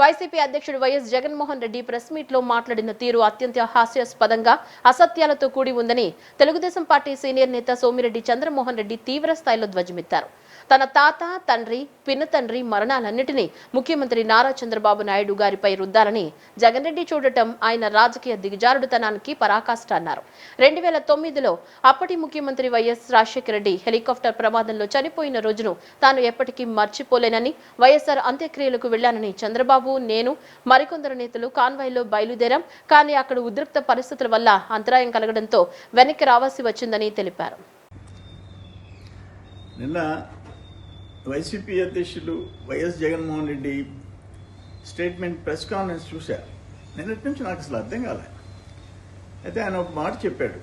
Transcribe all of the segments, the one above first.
YCP అధ్యక్షుడు YS Jaganmohan Reddy press meet లో మాట్లాడిన తీరు అత్యంత హాస్యాస్పదంగా అసత్యాలతో కూడి ఉందని తెలుగుదేశం పార్టీ సీనియర్ నేత సోమిరెడ్డి చంద్రమోహన్ రెడ్డి తీవ్ర స్థాయిలో ధ్వజమెత్తారు. తన తాత, తండ్రి, పినతండ్రి మరణాలన్నిటినీ ముఖ్యమంత్రి నారా చంద్రబాబు నాయుడు గారిపై రుద్దాలని జగన్ రెడ్డి చూడటం ఆయన రాజకీయ దిగజారుడుతనానికి పరాకాష్ట అన్నారు. 2009లో అప్పటి ముఖ్యమంత్రి వైఎస్ రాజశేఖర రెడ్డి హెలికాప్టర్ ప్రమాదంలో చనిపోయిన రోజును తాను ఎప్పటికీ మర్చిపోలేనని, వైఎస్ఆర్ అంత్యక్రియలకు వెళ్లానని చంద్రబాబు, నేను, మరికొందరు నేతలు కాన్వాయ్లో బయలుదేరాం. కానీ అక్కడ ఉద్రిక్త పరిస్థితుల వల్ల అంతరాయం కలగడంతో వెనక్కి రావాల్సి వచ్చిందని తెలిపారు. నిన్న వైసీపీ అధ్యక్షులు YS Jaganmohan Reddy statement press conference చూశారు. నిన్నటి నుంచి నాకు అసలు అర్థం కాలేదు. అయితే ఆయన ఒక మాట చెప్పాడు.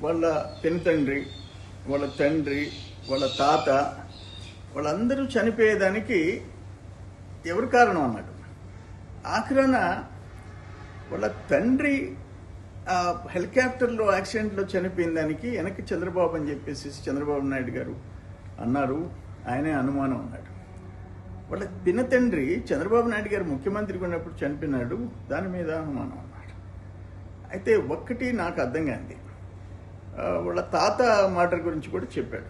వాళ్ళ పెనుతండ్రి, వాళ్ళ తండ్రి, వాళ్ళ తాత వాళ్ళందరూ చనిపోయేదానికి ఎవరు కారణం అన్నాడు. ఆఖరణ వాళ్ళ తండ్రి హెలికాప్టర్లో యాక్సిడెంట్లో చనిపోయిన దానికి వెనక్కి చంద్రబాబు అని చెప్పేసి చంద్రబాబు నాయుడు గారు అన్నారు. ఆయనే అనుమానం అన్నాడు. వాళ్ళ పినతండ్రి చంద్రబాబు నాయుడు గారు ముఖ్యమంత్రిగా ఉన్నప్పుడు చనిపోయినాడు, దాని మీద అనుమానం అన్నాడు. అయితే ఒక్కటి నాకు అర్థం కాంది, వాళ్ళ తాత మాట గురించి కూడా చెప్పాడు.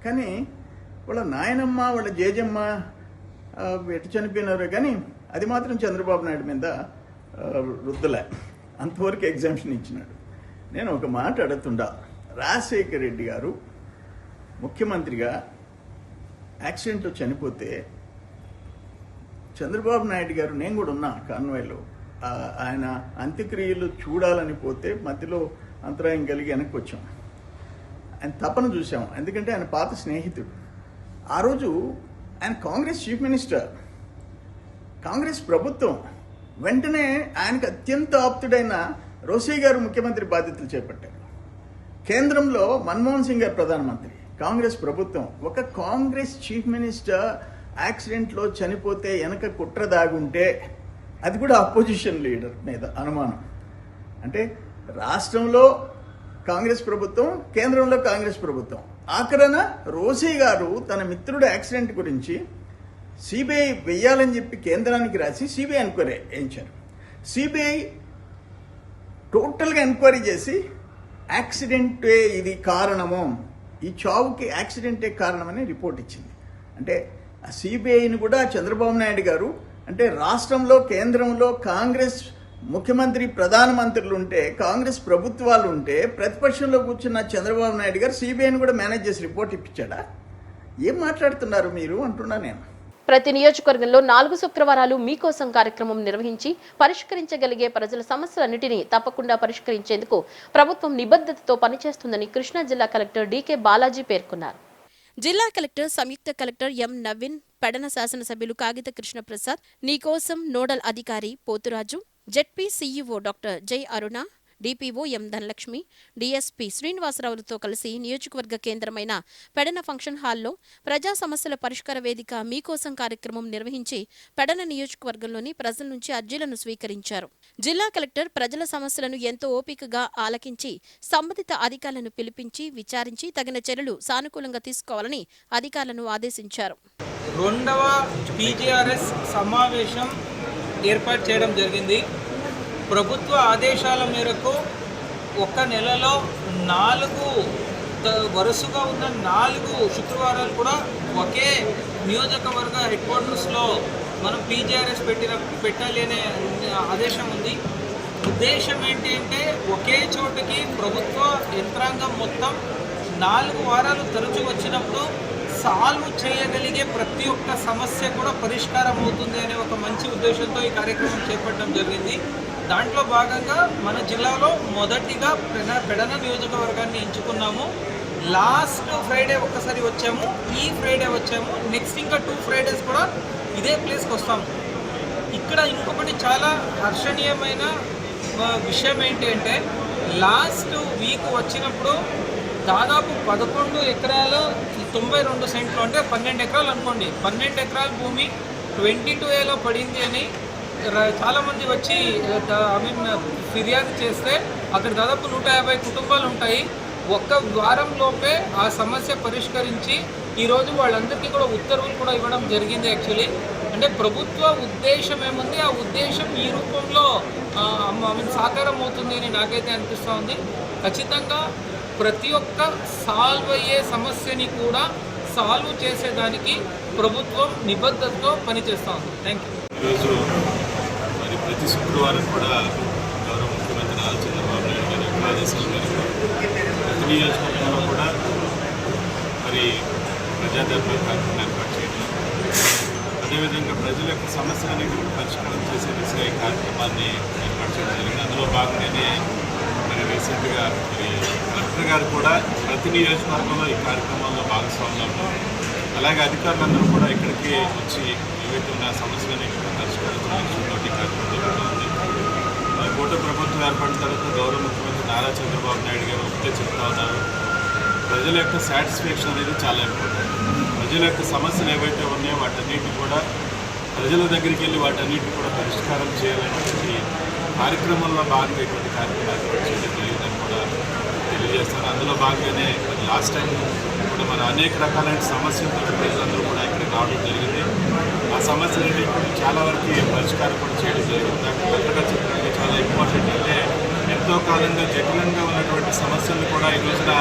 కానీ వాళ్ళ నాయనమ్మ, వాళ్ళ జేజమ్మ ఎటు చనిపోయినారో కానీ అది మాత్రం చంద్రబాబు నాయుడు మీద రుద్దలే, అంతవరకు ఎగ్జామ్షన్ ఇచ్చినాడు. నేను ఒక మాట అడుగుతుండా, రాజశేఖర రెడ్డి గారు ముఖ్యమంత్రిగా యాక్సిడెంట్లో చనిపోతే చంద్రబాబు నాయుడు గారు, నేను కూడా ఉన్నా కాన్వాయ్లో, ఆయన అంత్యక్రియలు చూడాలని పోతే మధ్యలో అంతరాయం కలిగి వెనక్కి వచ్చాం. ఆయన తపన చూసాం, ఎందుకంటే ఆయన పాత స్నేహితుడు. ఆ రోజు ఆయన కాంగ్రెస్ చీఫ్ మినిస్టర్, కాంగ్రెస్ ప్రభుత్వం వెంటనే ఆయనకు అత్యంత ఆప్తుడైన రోసయ్య గారు ముఖ్యమంత్రి బాధ్యతలు చేపట్టారు. కేంద్రంలో మన్మోహన్ సింగ్ గారు ప్రధానమంత్రి, కాంగ్రెస్ ప్రభుత్వం. ఒక కాంగ్రెస్ చీఫ్ మినిస్టర్ యాక్సిడెంట్లో చనిపోతే వెనక కుట్ర దాగుంటే, అది కూడా అపోజిషన్ లీడర్ మీద అనుమానం. అంటే రాష్ట్రంలో కాంగ్రెస్ ప్రభుత్వం, కేంద్రంలో కాంగ్రెస్ ప్రభుత్వం. ఆఖరణ రోసయ్య గారు తన మిత్రుడు యాక్సిడెంట్ గురించి సిబిఐ వెయ్యాలని చెప్పి కేంద్రానికి రాసి సిబిఐ ఎంక్వైరీ వేయించారు. సిబిఐ టోటల్గా ఎంక్వైరీ చేసి యాక్సిడెంటే ఇది కారణము, ఈ చావుకి యాక్సిడెంటే కారణమని రిపోర్ట్ ఇచ్చింది. అంటే ఆ సిబిఐని కూడా చంద్రబాబు నాయుడు గారు, అంటే రాష్ట్రంలో కేంద్రంలో కాంగ్రెస్ ముఖ్యమంత్రి ప్రధానమంత్రులు ఉంటే, కాంగ్రెస్ ప్రభుత్వాలు ఉంటే, ప్రతిపక్షంలో కూర్చున్న చంద్రబాబు నాయుడు గారు సిబిఐని కూడా మేనేజ్ చేసి రిపోర్ట్ ఇప్పించాడా? ఏం మాట్లాడుతున్నారు మీరు అంటున్నా నేను. ప్రతి నియోజకవర్గంలో 4 శుక్రవారాలు మీకోసం కార్యక్రమం నిర్వహించి పరిష్కరించగలిగే ప్రజల సమస్యలన్నిటినీ తప్పకుండా పరిష్కరించేందుకు ప్రభుత్వం నిబద్ధతతో పనిచేస్తుందని కృష్ణా జిల్లా కలెక్టర్ డీకే బాలాజీ పేర్కొన్నారు. జిల్లా కలెక్టర్, సంయుక్త కలెక్టర్ ఎం నవీన్, పెడన శాసనసభ్యులు కాగిత కృష్ణప్రసాద్, నీకోసం నోడల్ అధికారి పోతురాజు, జెడ్పీ సీఈఓ డాక్టర్ జై అరుణ, డిపిఓ ఎం ధనలక్ష్మి, డిఎస్పీ శ్రీనివాసరావులతో కలిసి నియోజకవర్గ కేంద్రమైన పెడన ఫంక్షన్ హాల్లో ప్రజా సమస్యల పరిష్కార వేదిక మీకోసం కార్యక్రమం నిర్వహించి పెడన నియోజకవర్గంలోని ప్రజల నుంచి అర్జీలను స్వీకరించారు. జిల్లా కలెక్టర్ ప్రజల సమస్యలను ఎంతో ఓపికగా ఆలకించి సంబంధిత అధికారులను పిలిపించి విచారించి తగిన చర్యలు సానుకూలంగా తీసుకోవాలని అధికారులను ఆదేశించారు. రెండవ పీజీఆర్ఎస్ సమావేశం ఏర్పాటు చేయడం జరిగింది. ప్రభుత్వ ఆదేశాల మేరకు ఒక నెలలో 4 వరుసగా ఉన్న 4 శుక్రవారాలు కూడా ఒకే నియోజకవర్గ హెడ్ క్వార్టర్స్లో మనం పీజీఆర్ఎస్ పెట్టాలి అనే ఆదేశం ఉంది. ఉద్దేశం ఏంటి అంటే, ఒకే చోటుకి ప్రభుత్వ యంత్రాంగం మొత్తం 4 వారాలు తరచూ వచ్చినప్పుడు సాల్వ్ చేయగలిగే ప్రతి ఒక్క సమస్య కూడా పరిష్కారం అవుతుంది అనే ఒక మంచి ఉద్దేశంతో ఈ కార్యక్రమం చేపట్టడం జరిగింది. దాంట్లో భాగంగా మన జిల్లాలో మొదటిగా పెడన నియోజకవర్గాన్ని ఎంచుకున్నాము. లాస్ట్ ఫ్రైడే ఒక్కసారి వచ్చాము, ఈ ఫ్రైడే వచ్చాము. నెక్స్ట్ ఇంకా 2 ఫ్రైడేస్ కూడా ఇదే ప్లేస్కి వస్తాము. ఇక్కడ ఇంకొకటి చాలా హర్షణీయమైన విషయం ఏంటి అంటే, లాస్ట్ వీక్ వచ్చినప్పుడు దాదాపు 11 ఎకరాలు 92 సెంట్లు, అంటే 12 ఎకరాలు అనుకోండి, 12 ఎకరాల భూమి 22Aలో పడింది అని చాలామంది వచ్చి ఫిర్యాదు చేస్తే అక్కడ దాదాపు 150 కుటుంబాలు ఉంటాయి. ఒక్క వారంలోపే ఆ సమస్య పరిష్కరించి ఈరోజు వాళ్ళందరికీ కూడా ఉత్తర్వులు కూడా ఇవ్వడం జరిగింది. యాక్చువల్లీ అంటే ప్రభుత్వ ఉద్దేశం ఏముంది, ఆ ఉద్దేశం ఈ రూపంలో సాకారం అవుతుంది అని నాకైతే అనిపిస్తూ ఉంది. ఖచ్చితంగా ప్రతి ఒక్క సాల్వ్ అయ్యే సమస్యని కూడా సాల్వ్ చేసేదానికి ప్రభుత్వం నిబద్ధతతో పనిచేస్తూ ఉంది. Thank you. ఈరోజు మరి ప్రతి శుక్రవారం కూడా గౌరవ ముఖ్యమంత్రి నారా చంద్రబాబు నాయుడు గారి యొక్క ఆదేశాల మేరకు ప్రతి నియోజకవర్గంలో కూడా మరి ప్రజాదర్బార్ కార్యక్రమం ఏర్పాటు చేయడం, అదేవిధంగా ప్రజల యొక్క సమస్యలని పరిష్కారం చేసే దిశగా ఈ కార్యక్రమాన్ని ఏర్పాటు చేయడం జరిగింది. అందులో భాగంగానే మరి రీసెంట్గా మరి కలెక్టర్ గారు కూడా ప్రతి నియోజకవర్గంలో ఈ కార్యక్రమంలో భాగస్వాములు ఉన్నారు. అలాగే అధికారులందరూ కూడా ఇక్కడికి వచ్చి ఏవైతే ఉన్న సమస్యలని పరిష్కరించడానికి ఈ కార్యక్రమం జరుగుతుంది. కూటమి ప్రభుత్వం ఏర్పడిన తర్వాత గౌరవ ముఖ్యమంత్రి నారా చంద్రబాబు నాయుడు గారు ఒకటే చెప్తా ఉన్నారు, ప్రజల యొక్క సాటిస్ఫాక్షన్ అనేది చాలా ఇంపార్టెంట్. ప్రజల యొక్క సమస్యలు ఏవైతే ఉన్నాయో వాటన్నిటిని కూడా ప్రజల దగ్గరికి వెళ్ళి వాటన్నిటిని కూడా పరిష్కారం చేయాలనేటువంటి కార్యక్రమంలో భాగంగా ఇటువంటి కార్యక్రమాలు చేయడం జరిగిందని కూడా తెలియజేస్తారు. అందులో భాగంగానే లాస్ట్ టైం కూడా మన అనేక రకాలైన సమస్యలతో ప్రజలందరూ కూడా ఇక్కడికి రావడం జరిగింది. ఆ సమస్యలు చాలా వరకు పరిష్కారం కూడా చేయడం జరిగింది. నాకు కొత్తగా చెప్పడానికి చాలా ఇంపార్టెంట్ అంటే ఎంతో కాలంగా జటిలంగా ఉన్నటువంటి సమస్యలను కూడా ఈ రోజున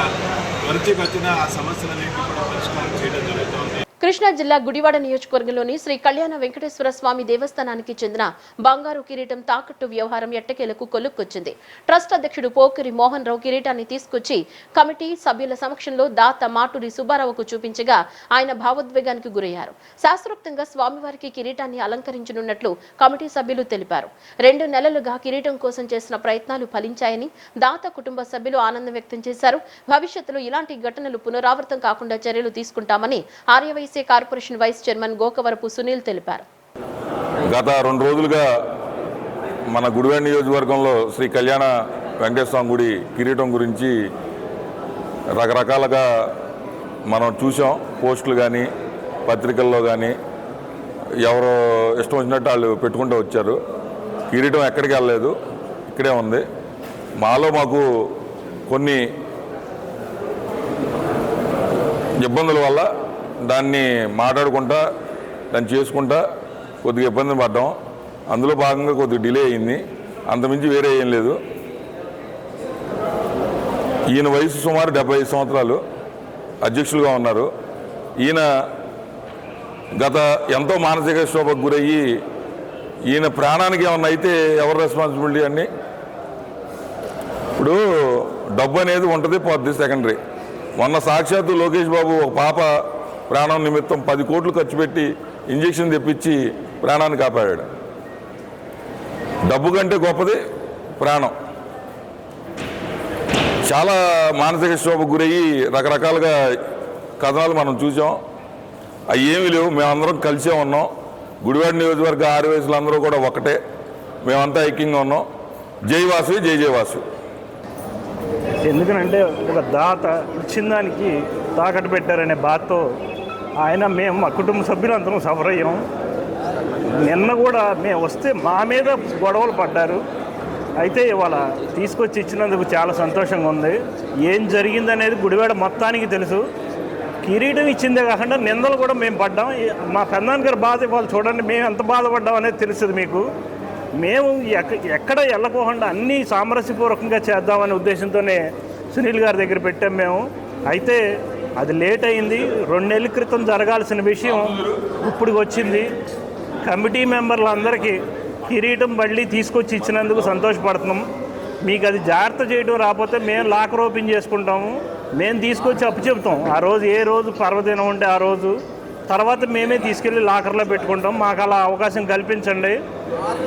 త్వరితగతిన ఆ సమస్యలన్నింటినీ కూడా పరిష్కారం చేయడం జరుగుతుంది. కృష్ణా జిల్లా గుడివాడ నియోజకవర్గంలోని శ్రీ కళ్యాణ వెంకటేశ్వర స్వామి దేవస్థానానికి చెందిన బంగారు కిరీటం తాకట్టు వ్యవహారం ఎట్టకేలకు కొలుక్కొచ్చింది. ట్రస్ట్ అధ్యక్షుడు పోకిరి మోహన్ రావు కిరీటాన్ని తీసుకొచ్చి కమిటీ సభ్యుల సమక్షంలో దాత మాటూరి సుబ్బారావుకు చూపించగా ఆయన భావోద్వేగానికి గురయ్యారు. శాస్త్రోక్తంగా స్వామివారికి కిరీటాన్ని అలంకరించనున్నట్లు కమిటీ సభ్యులు తెలిపారు. 2 నెలలుగా కిరీటం కోసం చేసిన ప్రయత్నాలు ఫలించాయని దాత కుటుంబ సభ్యులు ఆనందం వ్యక్తం చేశారు. భవిష్యత్తులో ఇలాంటి ఘటనలు పునరావృతం కాకుండా చర్యలు తీసుకుంటామని Aryavaishya corporation vice chairman Gokavarapu Sunil తెలిపారు. గత 2 రోజులుగా మన గుడివాడ నియోజకవర్గంలో శ్రీ కళ్యాణ వెంకటేశ్వర స్వామి గుడి కిరీటం గురించి రకరకాలుగా మనం చూసాం. పోస్టులు కానీ పత్రికల్లో కానీ ఎవరో ఇష్టం వచ్చినట్టు వాళ్ళు పెట్టుకుంటూ వచ్చారు. కిరీటం ఎక్కడికి వెళ్ళలేదు, ఇక్కడే ఉంది. మాకు కొన్ని ఇబ్బందుల వల్ల దాన్ని మాట్లాడుకుంటా దాన్ని చేసుకుంటా కొద్దిగా ఇబ్బంది పడ్డాం. అందులో భాగంగా కొద్దిగా డిలే అయింది, అంతమించి వేరే ఏం లేదు. ఈయన వయసు సుమారు 75 సంవత్సరాలు, అధ్యక్షులుగా ఉన్నారు. ఈయన గత ఎంతో మానసిక క్షోభకు గురయ్యి ఈయన ప్రాణానికి ఏమన్నా అయితే ఎవరు రెస్పాన్సిబిలిటీ అండి? ఇప్పుడు డబ్బు అనేది ఉంటుంది, పోద్ది, సెకండరీ. మొన్న సాక్షాత్తు లోకేష్ బాబు ఒక పాప ప్రాణం నిమిత్తం 10 కోట్లు ఖర్చు పెట్టి ఇంజెక్షన్ తెప్పించి ప్రాణాన్ని కాపాడాడు. డబ్బు కంటే గొప్పది ప్రాణం. చాలా మానసిక క్షోభకు గురయ్యి రకరకాలుగా కథనాలు మనం చూసాం. అవి ఏమీ లేవు. మేమందరం కలిసే ఉన్నాం. గుడివాడ నియోజకవర్గ ఆర్యవైశ్యులు అందరూ కూడా ఒకటే, మేమంతా ఐక్యంగా ఉన్నాం. జై వాసు, జై జై వాసు. ఎందుకనంటే ఒక దాత ఇచ్చిన దానికి తాకట్టు పెట్టారనే బాధతో మేము మా కుటుంబ సభ్యులందరం సఫర్ అయ్యాం. నిన్న కూడా మేము వస్తే మా మీద గొడవలు పడ్డారు. అయితే ఇవాళ తీసుకొచ్చి ఇచ్చినందుకు చాలా సంతోషంగా ఉంది. ఏం జరిగిందనేది గుడివాడ మొత్తానికి తెలుసు. కిరీటం ఇచ్చిందే కాకుండా నిందలు కూడా మేము పడ్డాం. మా పెద్దనాన్న గారి బాధ ఇవాళ చూడండి, మేము ఎంత బాధపడ్డాం అనేది తెలుస్తుంది మీకు. మేము ఎక్కడ వెళ్ళకోకుండా అన్నీ సామరస్యపూర్వకంగా చేద్దామనే ఉద్దేశంతోనే సునీల్ గారి దగ్గర పెట్టాం మేము. అయితే అది లేట్ అయింది. 2 నెలల క్రితం జరగాల్సిన విషయం ఇప్పుడు వచ్చింది. కమిటీ మెంబర్లందరికీ కిరీటం మళ్ళీ తీసుకొచ్చి ఇచ్చినందుకు సంతోషపడుతున్నాం. మీకు అది జాగ్రత్త చేయడం రాకపోతే మేము లాకర్ ఓపెన్ చేసుకుంటాము. మేము తీసుకొచ్చి అప్పు చెబుతాం. ఆ రోజు ఏ రోజు పర్వదినం ఉంటే ఆ రోజు, తర్వాత మేమే తీసుకెళ్ళి లాకర్లో పెట్టుకుంటాం. మాకు అలా అవకాశం కల్పించండి.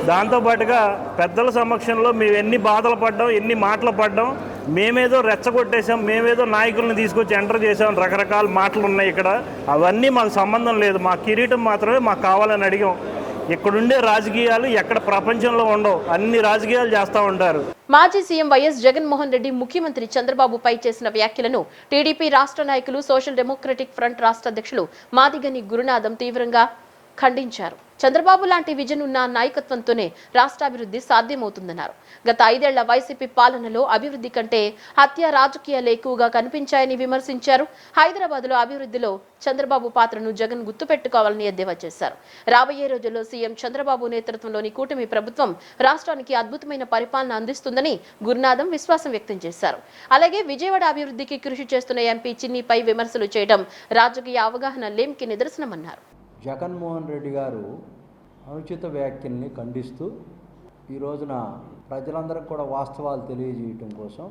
దాంతోపాటుగా పెద్దల సమక్షంలో మేము ఎన్ని బాధలు పడ్డాం, ఎన్ని మాటలు పడ్డాం, మేమేదో రెచ్చగొట్టేసాం, మేమేదో నాయకులను తీసుకొచ్చి ఎంటర్ చేసాం, రకరకాల మాటలు ఉన్నాయి ఇక్కడ. అవన్నీ మాకు సంబంధం లేదు. మా కిరీటం మాత్రమే మాకు కావాలని అడిగాం. ఇక్కడుండే రాజకీయాలు ఎక్కడ ప్రపంచంలో ఉండవు. అన్ని రాజకీయాలు చేస్తూ ఉంటారు. మాజీ సీఎం వైఎస్ జగన్మోహన్ రెడ్డి ముఖ్యమంత్రి చంద్రబాబుపై చేసిన వ్యాఖ్యలను టీడీపీ రాష్ట్ర నాయకులు, సోషల్ డెమోక్రటిక్ ఫ్రంట్ రాష్ట్ర అధ్యక్షులు మాదిగని గురునాథం తీవ్రంగా ఖండించారు. చంద్రబాబు లాంటి విజన్ ఉన్న నాయకత్వంతోనే రాష్ట్రాభివృద్ధి సాధ్యమవుతుందన్నారు. గత 5 ఏళ్ల వైసీపీ పాలనలో అభివృద్ధి కంటే హత్య రాజకీయాలు ఎక్కువగా కనిపించాయని విమర్శించారు. హైదరాబాద్లో అభివృద్ధిలో చంద్రబాబు పాత్రను జగన్ గుర్తుపెట్టుకోవాలని ఎద్దేవా చేశారు. రాబోయే రోజుల్లో సీఎం చంద్రబాబు నేతృత్వంలోని కూటమి ప్రభుత్వం రాష్ట్రానికి అద్భుతమైన పరిపాలన అందిస్తుందని గురునాథం విశ్వాసం వ్యక్తం చేశారు. అలాగే విజయవాడ అభివృద్ధికి కృషి చేస్తున్న ఎంపీ చిన్నిపై విమర్శలు చేయడం రాజకీయ అవగాహన లేమికి నిదర్శనమన్నారు. జగన్మోహన్ రెడ్డి గారు అనుచిత వ్యాఖ్యల్ని ఖండిస్తూ ఈ రోజున ప్రజలందరికీ కూడా వాస్తవాలు తెలియజేయటం కోసం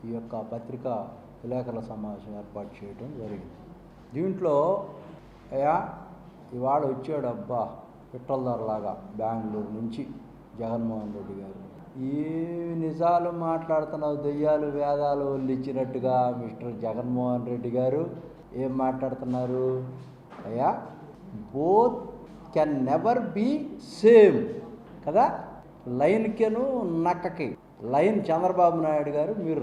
ఈ యొక్క పత్రికా విలేకరుల సమావేశం ఏర్పాటు చేయడం జరిగింది. దీంట్లో అయ్యా ఇవాళ వచ్చాడు అబ్బా పిట్టలదారులాగా బెంగళూరు నుంచి జగన్మోహన్ రెడ్డి గారు, ఏ నిజాలు మాట్లాడుతున్నావు, దెయ్యాలు వేదాలు వల్లిచ్చినట్టుగా మిస్టర్ జగన్మోహన్ రెడ్డి గారు ఏం మాట్లాడుతున్నారు? అయ్యా both can never be same కదా. లైన్కేను నక్కకి, లైన్ చంద్రబాబు నాయుడు గారు, మీరు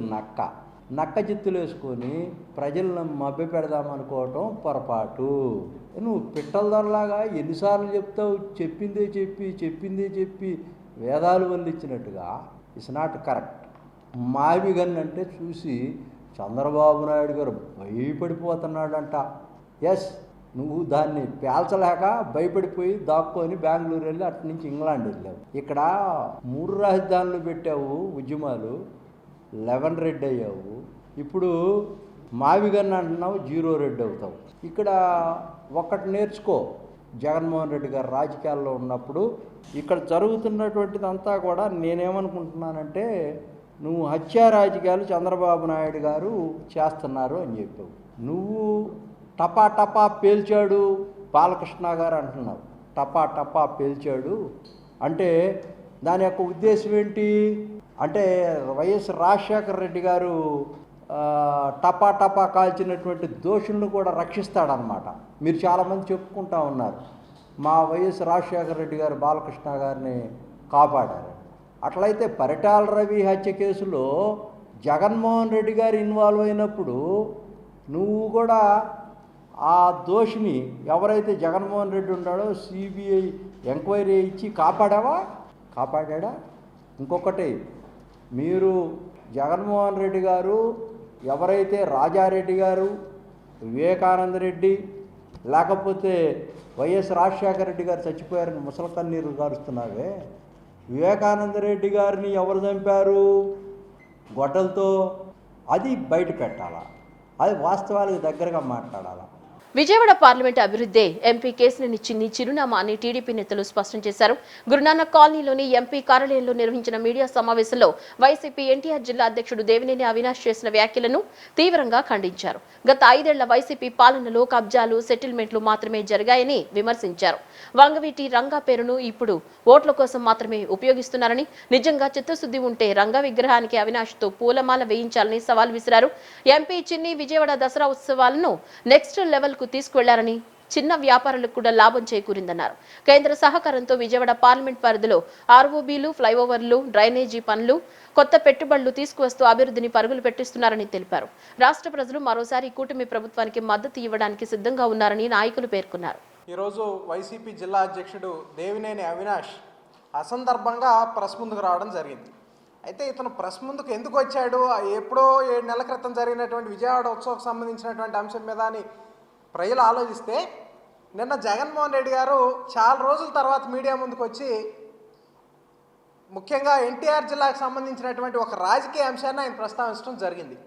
నక్క జిత్తులు వేసుకొని ప్రజలను మభ్య పెడదామనుకోవటం పొరపాటు. నువ్వు పిట్టలదొరలాగా ఎన్నిసార్లు చెప్తావు? చెప్పిందే చెప్పి వేదాలు వల్లిచ్చినట్టుగా ఇట్స్ నాట్ కరెక్ట్. మావిగన్ అంటే చూసి చంద్రబాబు నాయుడు గారు భయపడిపోతున్నాడంట. ఎస్, నువ్వు దాన్ని పేల్చలేక భయపడిపోయి దాక్కొని బెంగళూరు వెళ్ళి అటు నుంచి ఇంగ్లాండ్ వెళ్ళావు. ఇక్కడ 3 రాజధానులు పెట్టావు, ఉద్యమాలు 11 రెడ్ అయ్యావు. ఇప్పుడు మావిగన్ అంటున్నావు, 0 రెడ్ అవుతావు. ఇక్కడ ఒక్కటి నేర్చుకో, జగన్మోహన్ రెడ్డి గారు రాజకీయాల్లో ఉన్నప్పుడు ఇక్కడ జరుగుతున్నటువంటిదంతా కూడా నేనేమనుకుంటున్నానంటే నువ్వు హత్యా రాజకీయాలు చంద్రబాబు నాయుడు గారు చేస్తున్నారు అని చెప్పావు. నువ్వు టపా పేల్చాడు బాలకృష్ణ గారు అంటున్నావు. టపా పేల్చాడు అంటే దాని యొక్క ఉద్దేశం ఏంటి అంటే వైఎస్ రాజశేఖర రెడ్డి గారు టపా కాల్చినటువంటి దోషులను కూడా రక్షిస్తాడనమాట. మీరు చాలామంది చెప్పుకుంటా ఉన్నారు, మా వైఎస్ రాజశేఖర రెడ్డి గారు బాలకృష్ణ గారిని కాపాడారు. అట్లయితే పరిటాల రవి హత్య కేసులో జగన్మోహన్ రెడ్డి గారు ఇన్వాల్వ్ అయినప్పుడు నువ్వు కూడా ఆ దోషిని ఎవరైతే జగన్మోహన్ రెడ్డి ఉన్నాడో సిబిఐ ఎంక్వైరీ ఇచ్చి కాపాడా? ఇంకొకటి, మీరు జగన్మోహన్ రెడ్డి గారు ఎవరైతే రాజారెడ్డి గారు, వివేకానంద రెడ్డి, లేకపోతే వైఎస్ రాజశేఖర రెడ్డి గారు చచ్చిపోయారని ముసలి కన్నీరు గారుస్తున్నావే, వివేకానంద రెడ్డి గారిని ఎవరు చంపారు? గొడ్డలతో. అది బయట పెట్టాలా, అది వాస్తవాలకు దగ్గరగా మాట్లాడాలా. విజయవాడ పార్లమెంట్ అభివృద్ధే ఎంపీ కేసినేని చిన్ని చిరునామా అని టీడీపీ నేతలు స్పష్టం చేశారు. గురునానక్ కాలనీలోని ఎంపీ కార్యాలయంలో నిర్వహించిన మీడియా సమావేశంలో వైసీపీ ఎన్టీఆర్ జిల్లా అధ్యక్షుడు దేవినేని అవినాష్ చేసిన వ్యాఖ్యలను తీవ్రంగా ఖండించారు. గత 5 ఏళ్ల వైసీపీ పాలనలో కబ్జాలు, సెటిల్మెంట్లు మాత్రమే జరిగాయని విమర్శించారు. వంగవీటి రంగా పేరును ఇప్పుడు ఓట్ల కోసం మాత్రమే ఉపయోగిస్తున్నారని, నిజంగా చిత్తశుద్ధి ఉంటే రంగా విగ్రహానికి అవినాష్తో పూలమాల వేయించాలని సవాల్ విసిరారు. ఎంపీ చిన్ని విజయవాడ దసరా ఉత్సవాలను నెక్స్ట్ లెవెల్ తీసుకువెళ్లారని, చిన్న వ్యాపారులకు కూడా లాభం చేకూరిందన్నారు. కేంద్ర సహకారంతో విజయవాడ పార్లమెంట్ పరిధిలో ఆర్ఓబీలు, ఫ్లైఓవర్లు, డ్రైనేజీ పనులు, కొత్త పెట్టుబడులు తీసుకువస్తూ అభివృద్ధిని పరుగులు పెట్టిస్తున్నారని తెలిపారు. రాష్ట్ర ప్రజలు మరోసారి కూటమి ప్రభుత్వానికి మద్దతు ఇవ్వడానికి సిద్ధంగా ఉన్నారని నాయకులు పేర్కొన్నారు. ఈరోజు వైసీపీ జిల్లా అధ్యక్షుడు దేవినేని అవినాష్ అసందర్భంగా ప్రెస్ ముందుకు రావడం జరిగింది. అయితే ఇతను ప్రెస్ ముందుకు ఎందుకు వచ్చాడు, ఎప్పుడో 7 నెలల క్రితం జరిగినటువంటి విజయవాడ ఉత్సవానికి సంబంధించినటువంటి అంశం మీద అని ప్రజలు ఆలోచిస్తే, నిన్న జగన్మోహన్ రెడ్డి గారు చాలా రోజుల తర్వాత మీడియా ముందుకు వచ్చి ముఖ్యంగా ఎన్టీఆర్ జిల్లాకు సంబంధించినటువంటి ఒక రాజకీయ అంశాన్ని ఆయన ప్రస్తావించడం జరిగింది.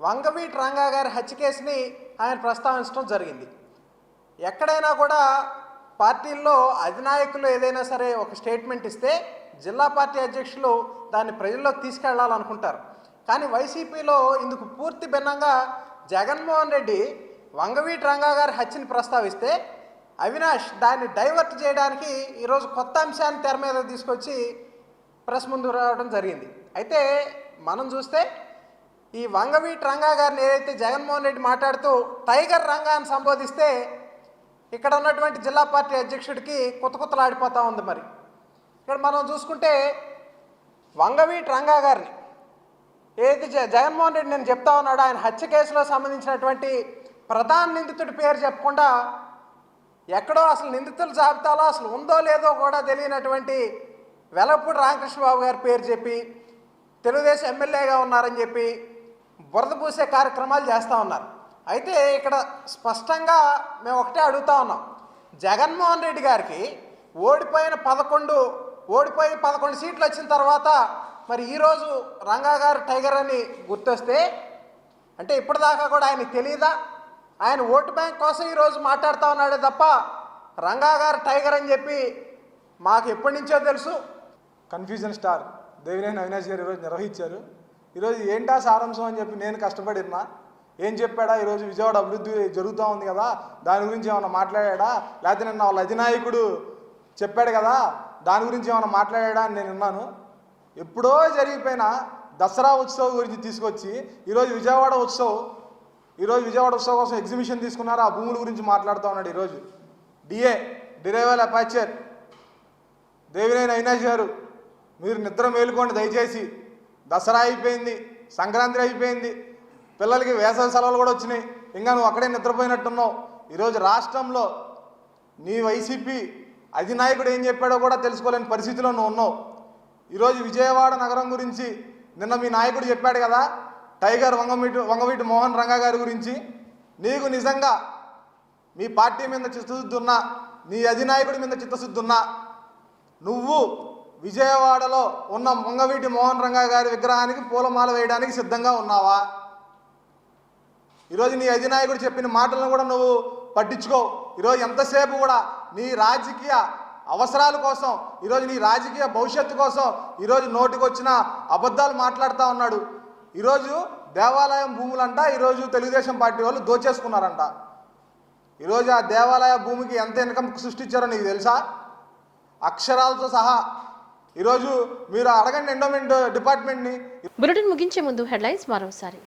వంగవీటి రంగా గారి హత్య కేసుని ఆయన ప్రస్తావించడం జరిగింది. ఎక్కడైనా కూడా పార్టీల్లో అధినాయకులు ఏదైనా సరే ఒక స్టేట్మెంట్ ఇస్తే జిల్లా పార్టీ అధ్యక్షులు దాన్ని ప్రజల్లోకి తీసుకెళ్లాలనుకుంటారు. కానీ వైసీపీలో ఇందుకు పూర్తి భిన్నంగా జగన్మోహన్ రెడ్డి వంగవీటి రంగా గారి హత్యని ప్రస్తావిస్తే అవినాష్ దాన్ని డైవర్ట్ చేయడానికి ఈరోజు కొత్త అంశాన్ని తెర మీద తీసుకొచ్చి ప్రెస్ ముందు రావడం జరిగింది. అయితే మనం చూస్తే ఈ వంగవీటి రంగా గారిని ఏదైతే జగన్మోహన్ రెడ్డి మాట్లాడుతూ టైగర్ రంగా అని సంబోధిస్తే ఇక్కడ ఉన్నటువంటి జిల్లా పార్టీ అధ్యక్షుడికి కుతకుతలాడిపోతూ ఉంది. మరి ఇక్కడ మనం చూసుకుంటే వంగవీటి రంగా గారిని ఏదైతే జగన్మోహన్ రెడ్డి నేను చెప్తా ఉన్నాడు, ఆయన హత్య కేసులో సంబంధించినటువంటి ప్రధాన నిందితుడి పేరు చెప్పకుండా ఎక్కడో అసలు నిందితుల జాబితాలో అసలు ఉందో లేదో కూడా తెలియనటువంటి వెలపూడి రామకృష్ణబాబు గారి పేరు చెప్పి తెలుగుదేశం ఎమ్మెల్యేగా ఉన్నారని చెప్పి బురద పూసే కార్యక్రమాలు చేస్తూ ఉన్నారు. అయితే ఇక్కడ స్పష్టంగా మేము ఒకటే అడుగుతా ఉన్నాం, జగన్మోహన్ రెడ్డి గారికి ఓడిపోయి 11 సీట్లు వచ్చిన తర్వాత మరి ఈరోజు రంగా గారు టైగర్ అని గుర్తొస్తే అంటే ఇప్పటిదాకా కూడా ఆయనకు తెలియదా? ఆయన ఓటు బ్యాంక్ కోసం ఈరోజు మాట్లాడుతూ ఉన్నాడే తప్ప రంగా గారు టైగర్ అని చెప్పి మాకు ఎప్పటి నుంచో తెలుసు. కన్ఫ్యూజన్ స్టార్ దేవినేని అవినాష్ గారు ఈరోజు నిర్వహించారు. ఈరోజు ఏంటా సారాంశం అని చెప్పి నేను కష్టపడినా ఏం చెప్పాడా? ఈరోజు విజయవాడ అభివృద్ధి జరుగుతూ ఉంది కదా, దాని గురించి ఏమైనా మాట్లాడా? లేకపోతే నిన్న వాళ్ళ అధినాయకుడు చెప్పాడు కదా, దాని గురించి ఏమైనా మాట్లాడా అని నేను విన్నాను. ఎప్పుడో జరిగిపోయిన దసరా ఉత్సవం గురించి తీసుకొచ్చి ఈరోజు విజయవాడ ఉత్సవం కోసం ఎగ్జిబిషన్ తీసుకున్నారు, ఆ భూముల గురించి మాట్లాడుతూ ఉన్నాడు. ఈరోజు డిరైవల్ అపాచర్ దేవినేని అవినాష్ గారు, మీరు నిద్ర మేలుకోండి దయచేసి. దసరా అయిపోయింది, సంక్రాంతి అయిపోయింది, పిల్లలకి వేసవి సెలవులు కూడా వచ్చినాయి, ఇంకా నువ్వు అక్కడే నిద్రపోయినట్టున్నావు. ఈరోజు రాష్ట్రంలో నీ వైసీపీ అధినాయకుడు ఏం చెప్పాడో కూడా తెలుసుకోలేని పరిస్థితిలో నువ్వు ఉన్నావు. ఈరోజు విజయవాడ నగరం గురించి నిన్న మీ నాయకుడు చెప్పాడు కదా, టైగర్ వంగవీటి మోహన్ రంగా గారి గురించి. నీకు నిజంగా మీ పార్టీ మీద చిత్తశుద్ధి ఉన్నా, నీ అధినాయకుడి మీద చిత్తశుద్ధి ఉన్నా, నువ్వు విజయవాడలో ఉన్న వంగవీటి మోహన్ రంగా గారి విగ్రహానికి పూలమాల వేయడానికి సిద్ధంగా ఉన్నావా? ఈరోజు నీ అధినాయకుడు చెప్పిన మాటలను కూడా నువ్వు పట్టించుకో. ఈరోజు ఎంతసేపు కూడా నీ రాజకీయ అవసరాల కోసం, ఈరోజు నీ రాజకీయ భవిష్యత్తు కోసం ఈరోజు నోటికి వచ్చిన అబద్ధాలు మాట్లాడుతూ ఉన్నాడు. ఈరోజు దేవాలయం భూములంట ఈరోజు తెలుగుదేశం పార్టీ వాళ్ళు దోచేసుకున్నారంట. ఈరోజు ఆ దేవాలయ భూమికి ఎంత ఇన్కమ్ సృష్టించారో నీకు తెలుసా? అక్షరాలతో సహా. ఈరోజు మీరు అడగండి ఎండోమెంట్ డిపార్ట్మెంట్ని. బులెటిన్ ముగించే ముందు హెడ్లైన్స్ మరోసారి.